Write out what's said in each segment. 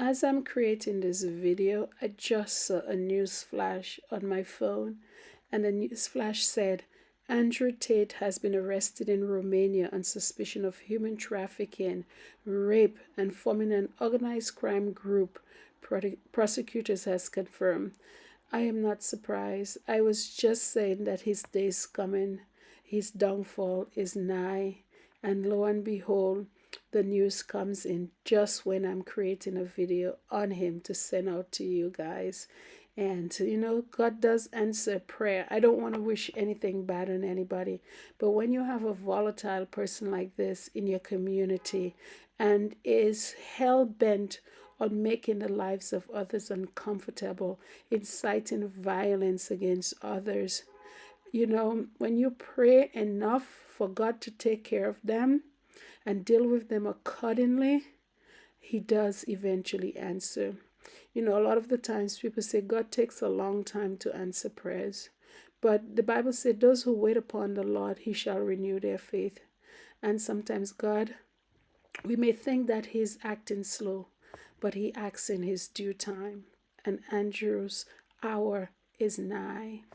As I'm creating this video, I just saw a news flash on my phone, and the news flash said Andrew Tate has been arrested in Romania on suspicion of human trafficking, rape, and forming an organized crime group, prosecutors has confirmed. I am not surprised. I was just saying that his day is coming, his downfall is nigh, and lo and behold, the news comes in just when I'm creating a video on him to send out to you guys. And God does answer prayer. I don't want to wish anything bad on anybody, but when you have a volatile person like this in your community and is hell bent on making the lives of others uncomfortable, inciting violence against others, when you pray enough for God to take care of them and deal with them accordingly, He does eventually answer. A lot of the times people say God takes a long time to answer prayers. But the Bible said, those who wait upon the Lord, He shall renew their faith. And sometimes God, we may think that He's acting slow, but He acts in His due time. And Andrew's hour is nigh.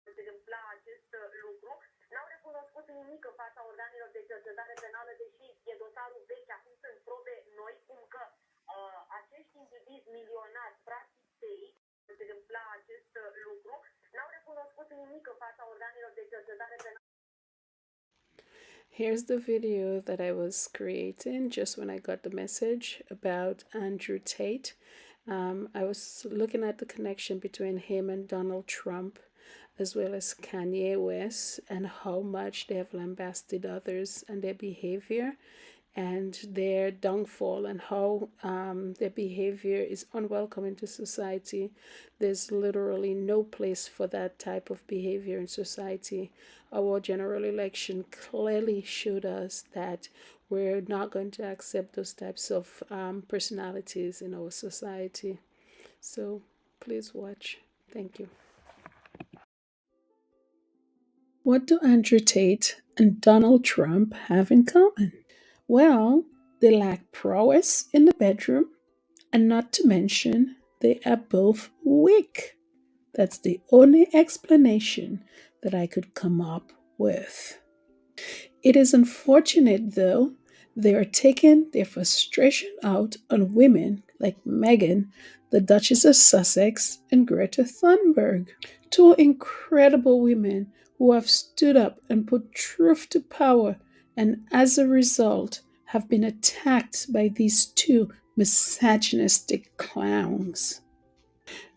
Întâmpla acest lucru. N-au recunoscut nimic în fața organelor de cercetare penală, deși e dosarul vechi, acum sunt probe noi, cum că acești indivizi milionari, practic tei, întâmpla acest lucru. N-au recunoscut nimic în fața organelor de cercetare penală. Here's the video that I was creating just when I got the message about Andrew Tate. I was looking at the connection between him and Donald Trump, as well as Kanye West, and how much they have lambasted others and their behavior and their downfall, and how their behavior is unwelcome into society. There's literally no place for that type of behavior in society. Our general election clearly showed us that we're not going to accept those types of personalities in our society. So please watch. Thank you. What do Andrew Tate and Donald Trump have in common? Well, they lack prowess in the bedroom, and not to mention, they are both weak. That's the only explanation that I could come up with. It is unfortunate, though, they are taking their frustration out on women like Meghan, the Duchess of Sussex, and Greta Thunberg, two incredible women who have stood up and put truth to power, and as a result have been attacked by these two misogynistic clowns.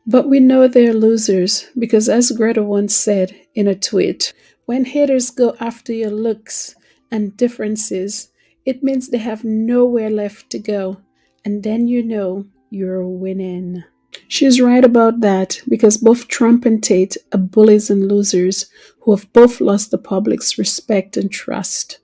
But we know they're losers because, as Greta once said in a tweet, when haters go after your looks and differences, it means they have nowhere left to go, and then you know you're winning. She's right about that because both Trump and Tate are bullies and losers who have both lost the public's respect and trust.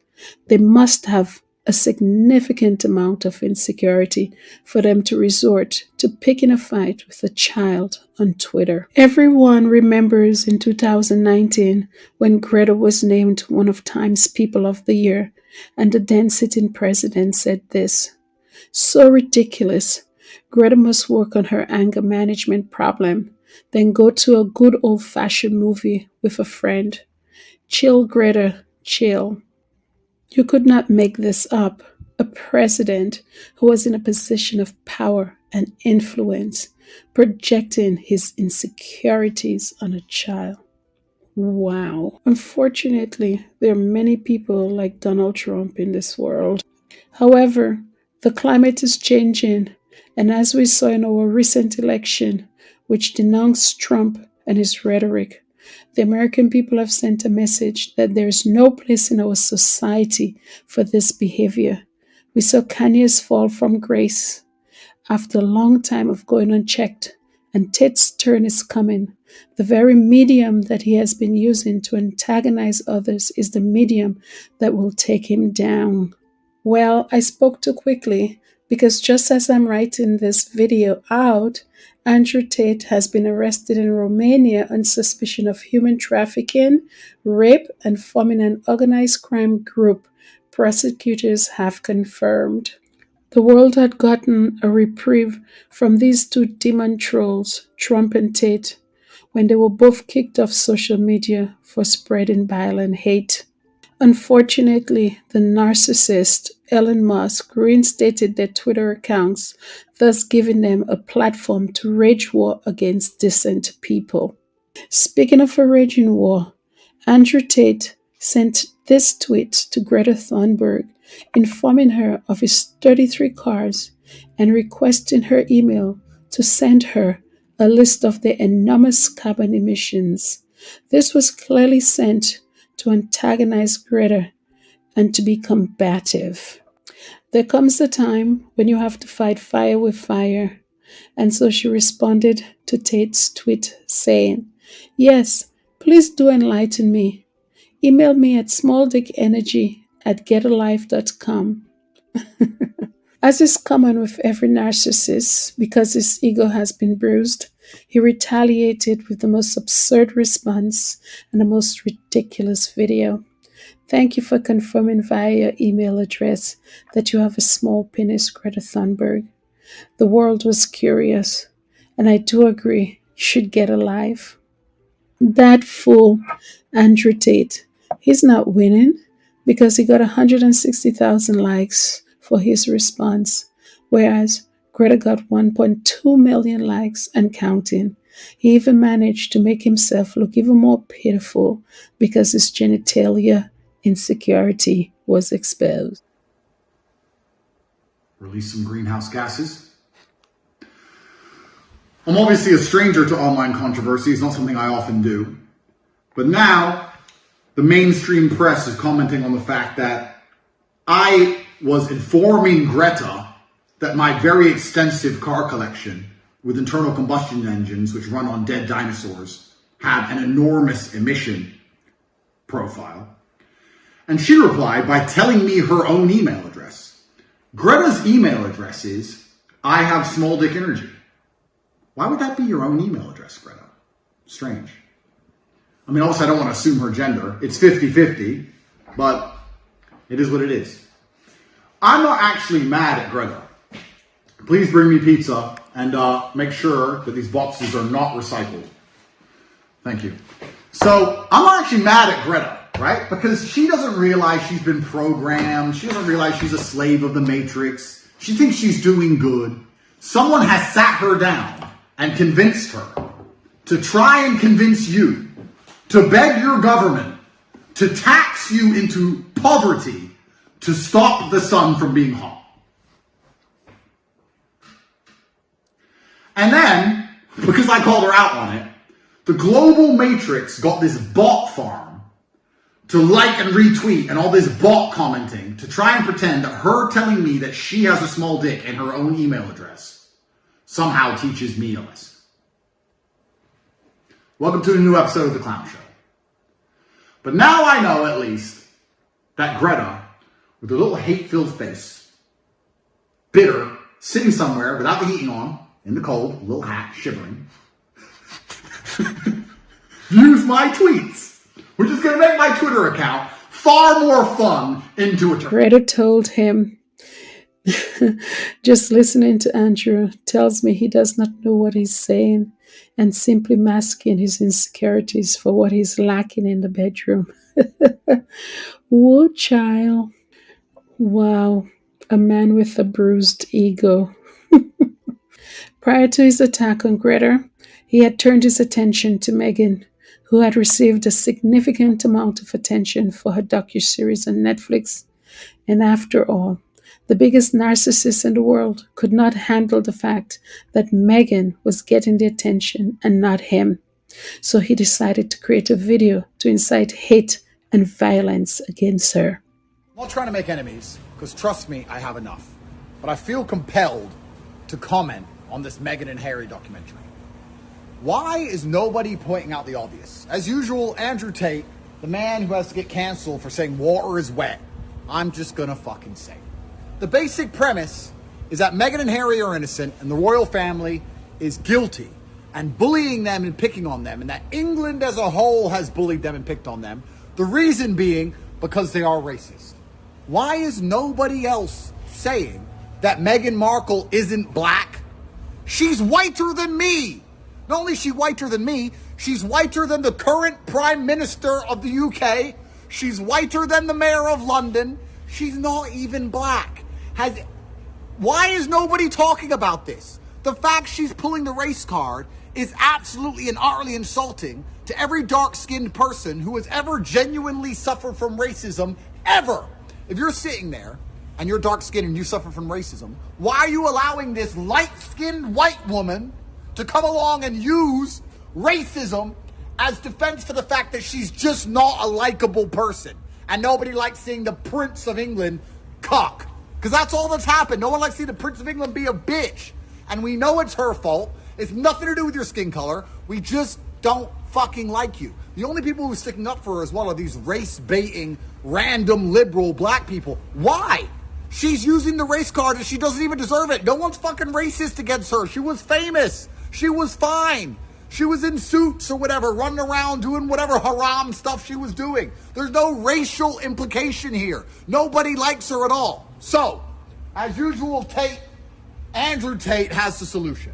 They must have a significant amount of insecurity for them to resort to picking a fight with a child on Twitter. Everyone remembers in 2019 when Greta was named one of Time's People of the Year, and the then sitting president said this: "So ridiculous. Greta must work on her anger management problem, then go to a good old-fashioned movie with a friend. Chill, Greta, chill." You could not make this up. A president who was in a position of power and influence, projecting his insecurities on a child. Wow. Unfortunately, there are many people like Donald Trump in this world. However, the climate is changing, and as we saw in our recent election, which denounced Trump and his rhetoric, the American people have sent a message that there is no place in our society for this behavior. We saw Kanye's fall from grace after a long time of going unchecked, and Tate's turn is coming. The very medium that he has been using to antagonize others is the medium that will take him down. Well, I spoke too quickly because just as I'm writing this video out, Andrew Tate has been arrested in Romania on suspicion of human trafficking, rape, and forming an organized crime group, prosecutors have confirmed. The world had gotten a reprieve from these two demon trolls, Trump and Tate, when they were both kicked off social media for spreading violent hate. Unfortunately, the narcissist Elon Musk reinstated their Twitter accounts, thus giving them a platform to wage war against decent people. Speaking of a raging war, Andrew Tate sent this tweet to Greta Thunberg, informing her of his 33 cars and requesting her email to send her a list of the enormous carbon emissions. This was clearly sent to antagonize Greta and to be combative. There comes a time when you have to fight fire with fire. And so she responded to Tate's tweet saying, "Yes, please do enlighten me. Email me at smalldickenergy@getalife.com." As is common with every narcissist, because his ego has been bruised, he retaliated with the most absurd response and the most ridiculous video. Thank you for confirming via your email address that you have a small penis, Greta Thunberg. The world was curious, and I do agree, you should get a life. That fool, Andrew Tate, he's not winning because he got 160,000 likes for his response, whereas Greta got 1.2 million likes and counting. He even managed to make himself look even more pitiful because his genitalia insecurity was exposed. Release some greenhouse gases. I'm obviously a stranger to online controversy. It's not something I often do. But now, the mainstream press is commenting on the fact that I was informing Greta that my very extensive car collection with internal combustion engines, which run on dead dinosaurs, have an enormous emission profile. And she replied by telling me her own email address. Greta's email address is, I have small dick energy. Why would that be your own email address, Greta? Strange. I mean, obviously I don't want to assume her gender. It's 50-50, but it is what it is. I'm not actually mad at Greta. Please bring me pizza and make sure that these boxes are not recycled. Thank you. So I'm not actually mad at Greta, right? Because she doesn't realize she's been programmed. She doesn't realize she's a slave of the Matrix. She thinks she's doing good. Someone has sat her down and convinced her to try and convince you to beg your government to tax you into poverty to stop the sun from being hot. And then, because I called her out on it, the global matrix got this bot farm to like and retweet and all this bot commenting to try and pretend that her telling me that she has a small dick and her own email address somehow teaches me a lesson. Welcome to a new episode of The Clown Show. But now I know, at least, that Greta, with a little hate-filled face, bitter, sitting somewhere without the heating on, in the cold, a little hat, shivering, use my tweets, which is going to make my Twitter account far more fun into a turn. Greta told him, just listening to Andrew tells me he does not know what he's saying and simply masking his insecurities for what he's lacking in the bedroom. Whoa, child. Wow, a man with a bruised ego. Prior to his attack on Greta, he had turned his attention to Meghan, who had received a significant amount of attention for her docuseries on Netflix. And after all, the biggest narcissist in the world could not handle the fact that Meghan was getting the attention and not him. So he decided to create a video to incite hate and violence against her. I'm not trying to make enemies, because trust me, I have enough. But I feel compelled to comment on this Meghan and Harry documentary. Why is nobody pointing out the obvious? As usual, Andrew Tate, the man who has to get canceled for saying water is wet, I'm just gonna fucking say. The basic premise is that Meghan and Harry are innocent and the royal family is guilty and bullying them and picking on them, and that England as a whole has bullied them and picked on them. The reason being because they are racist. Why is nobody else saying that Meghan Markle isn't black? She's whiter than me. Not only is she whiter than me, she's whiter than the current Prime Minister of the UK. She's whiter than the Mayor of London. She's not even black. Why is nobody talking about this? The fact she's pulling the race card is absolutely and utterly insulting to every dark-skinned person who has ever genuinely suffered from racism, ever. If you're sitting there and you're dark-skinned and you suffer from racism, why are you allowing this light-skinned white woman to come along and use racism as defense for the fact that she's just not a likable person? And nobody likes seeing the Prince of England cuck. Because that's all that's happened. No one likes seeing the Prince of England be a bitch. And we know it's her fault. It's nothing to do with your skin color. We just don't fucking like you. The only people who are sticking up for her as well are these race-baiting, random liberal black people. Why? She's using the race card and she doesn't even deserve it. No one's fucking racist against her. She was famous. She was fine. She was in suits or whatever, running around doing whatever haram stuff she was doing. There's no racial implication here. Nobody likes her at all. So, as usual, Andrew Tate has the solution.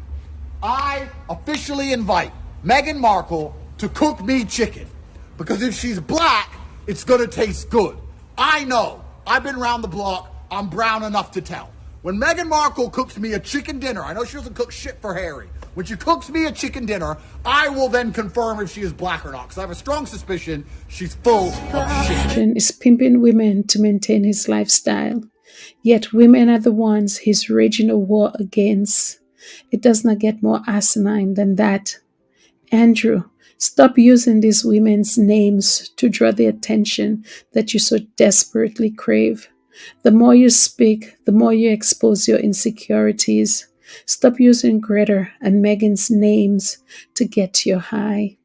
I officially invite Meghan Markle to cook me chicken. Because if she's black, it's going to taste good. I know. I've been around the block. I'm brown enough to tell. When Meghan Markle cooks me a chicken dinner, I know she doesn't cook shit for Harry. When she cooks me a chicken dinner, I will then confirm if she is black or not. Because I have a strong suspicion she's full of shit. Is pimping women to maintain his lifestyle. Yet women are the ones he's raging a war against. It does not get more asinine than that. Andrew, stop using these women's names to draw the attention that you so desperately crave. The more you speak, the more you expose your insecurities. Stop using Greta and Megan's names to get your high.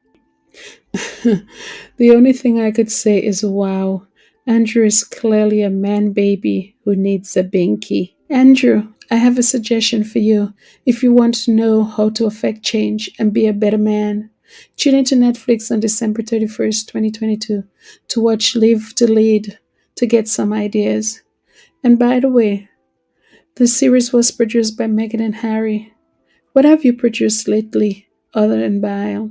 The only thing I could say is wow. Andrew is clearly a man baby who needs a binky. Andrew, I have a suggestion for you if you want to know how to affect change and be a better man. Tune into Netflix on December 31st, 2022 to watch Live to Lead to get some ideas. And by the way, the series was produced by Meghan and Harry. What have you produced lately other than Bile?